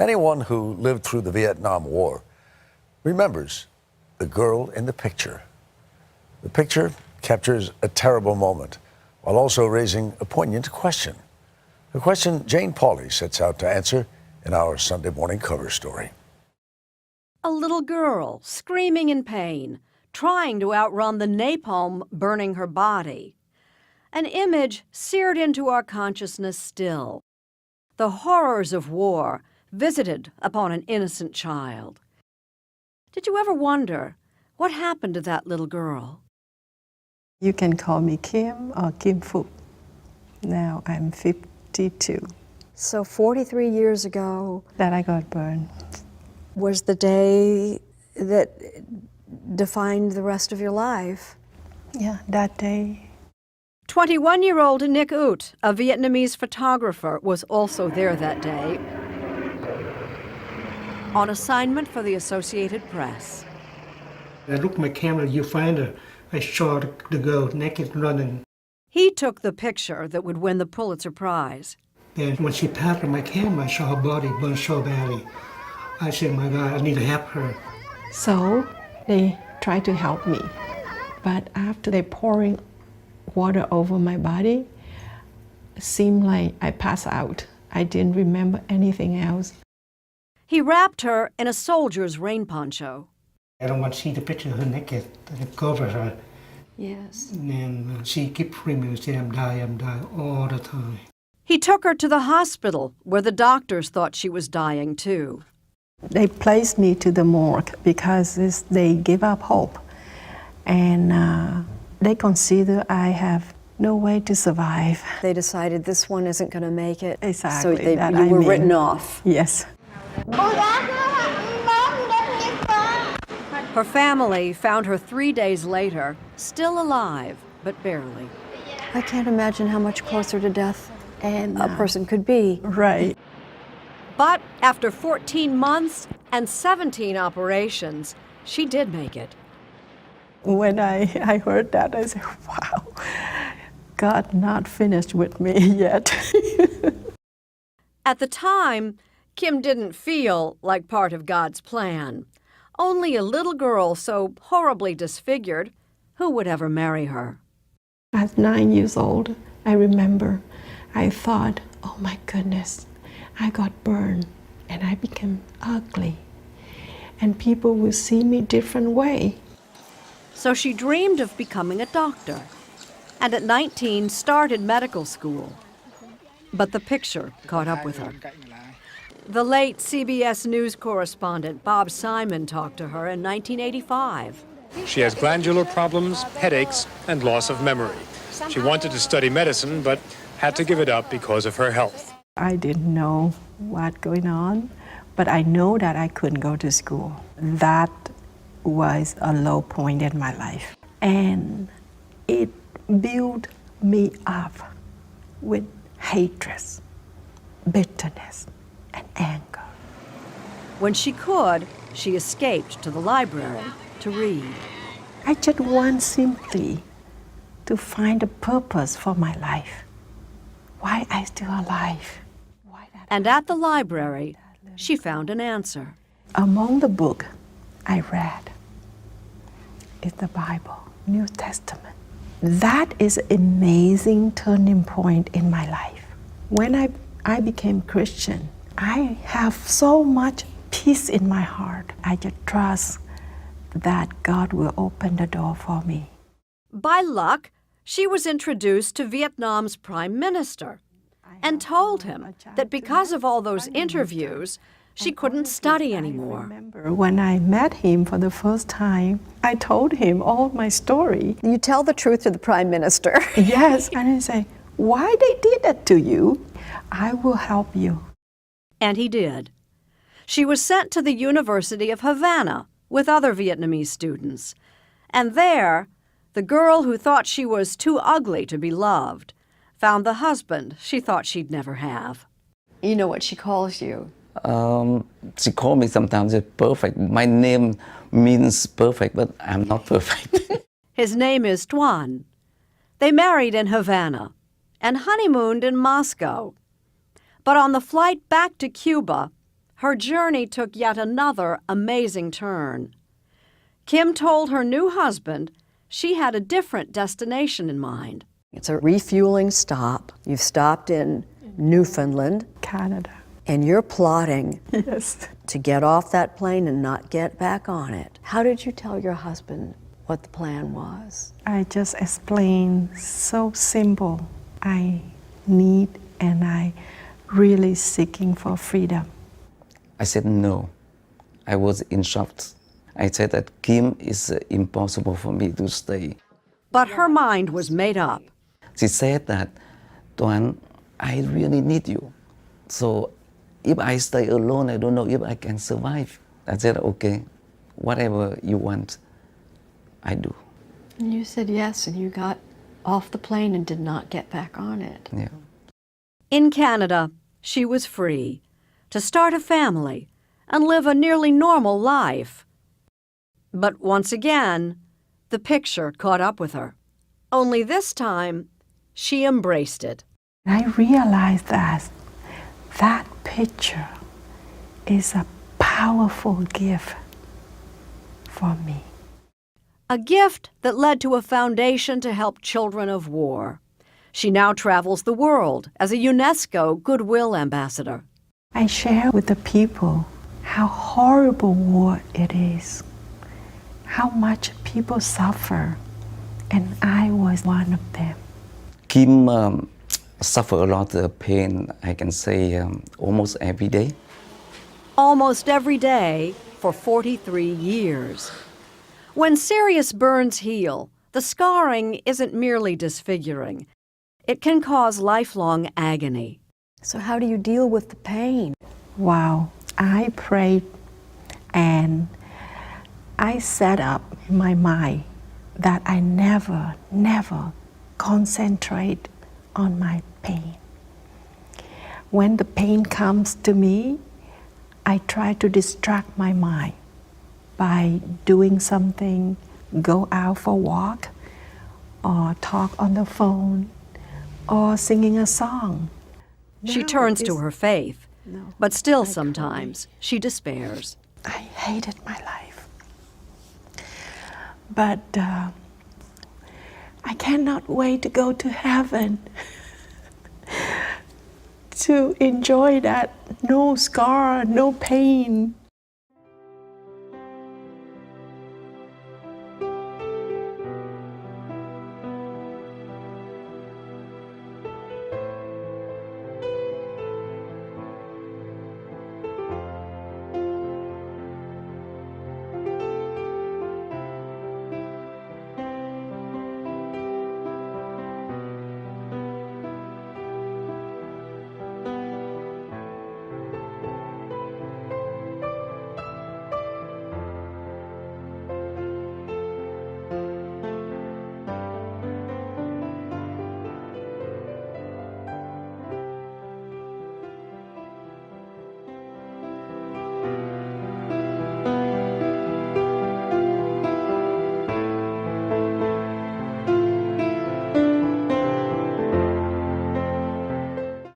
Anyone who lived through the Vietnam War remembers the girl in the picture. The picture captures a terrible moment while also raising a poignant question. A question Jane Pauley sets out to answer in our Sunday morning cover story. A little girl screaming in pain, trying to outrun the napalm burning her body. An image seared into our consciousness still. The horrors of war visited upon an innocent child. Did you ever wonder what happened to that little girl? You can call me Kim or Kim Phuc. Now I'm 52. So 43 years ago, That I got burned. was the day that defined the rest of your life. Yeah, that day. 21-year-old Nick Ut, a Vietnamese photographer, was also there that day on assignment for the Associated Press. I looked at my camera, you find her. I saw the girl naked running. He took the picture that would win the Pulitzer Prize. And when she passed my camera, I saw her body burned so badly. I said, my God, I need to help her. So they tried to help me. But after they pouring water over my body, it seemed like I passed out. I didn't remember anything else. He wrapped her in a soldier's rain poncho. I don't want to see the picture of her naked. I cover her. Yes. And she kept screaming, saying, I'm dying all the time. He took her to the hospital where the doctors thought she was dying too. They placed me to the morgue because they give up hope. And they consider I have no way to survive. They decided this one isn't going to make it. Exactly. So you were written off. Yes. Her family found her 3 days later, still alive, but barely. I can't imagine how much closer to death And a person could be. Right. But after 14 months and 17 operations, she did make it. When I heard that, I said, wow, God not finished with me yet. At the time, Kim didn't feel like part of God's plan. Only a little girl so horribly disfigured, who would ever marry her? At 9 years old, I remember, I thought, oh my goodness, I got burned and I became ugly. And people will see me different way. So she dreamed of becoming a doctor, and at 19 started medical school. But the picture caught up with her. The late CBS News correspondent Bob Simon talked to her in 1985. She has glandular problems, headaches, and loss of memory. She wanted to study medicine, but had to give it up because of her health. I didn't know what going on, but I know that I couldn't go to school. That was a low point in my life. And it built me up with hatred, bitterness, and anger. When she could, she escaped to the library to read. I just want simply to find a purpose for my life. Why I still alive? And at the library, she found an answer. Among the book I read is the Bible, New Testament. That is an amazing turning point in my life. When I became Christian, I have so much peace in my heart. I just trust that God will open the door for me. By luck, she was introduced to Vietnam's prime minister and told him that because of all those interviews, she couldn't study anymore. I remember when I met him for the first time, I told him all my story. You tell the truth to the prime minister. Yes, and he said, why they did that to you? I will help you. And he did. She was sent to the University of Havana with other Vietnamese students. And there, the girl who thought she was too ugly to be loved found the husband she thought she'd never have. You know what she calls you? She called me sometimes perfect. My name means perfect, but I'm not perfect. His name is Tuan. They married in Havana and honeymooned in Moscow. But on the flight back to Cuba, her journey took yet another amazing turn. Kim told her new husband she had a different destination in mind. It's a refueling stop. You've stopped in Newfoundland, Canada. and you're plotting Yes. to get off that plane and not get back on it. How did you tell your husband what the plan was? I just explained so simple. I need and I really seeking for freedom. I said no. I was in shock. I said that Kim is impossible for me to stay. But her mind was made up. She said that, Tuan, I really need you. So if I stay alone, I don't know if I can survive. I said, okay, whatever you want, I do. And you said yes, and you got off the plane and did not get back on it. Yeah. In Canada, she was free to start a family and live a nearly normal life. But once again, the picture caught up with her. Only this time, she embraced it. I realized that that picture is a powerful gift for me. A gift that led to a foundation to help children of war. She now travels the world as a UNESCO Goodwill Ambassador. I share with the people how horrible war it is, how much people suffer, and I was one of them. Kim suffered a lot of pain, I can say, almost every day. Almost every day for 43 years. When serious burns heal, the scarring isn't merely disfiguring. It can cause lifelong agony. So how do you deal with the pain? Wow, I prayed and I set up in my mind that I never concentrate on my pain. When the pain comes to me, I try to distract my mind by doing something, go out for a walk, or talk on the phone, or singing a song. She Now turns to it's- her faith, but still sometimes she despairs. I hated my life. But I cannot wait to go to heaven to enjoy that no scar, no pain.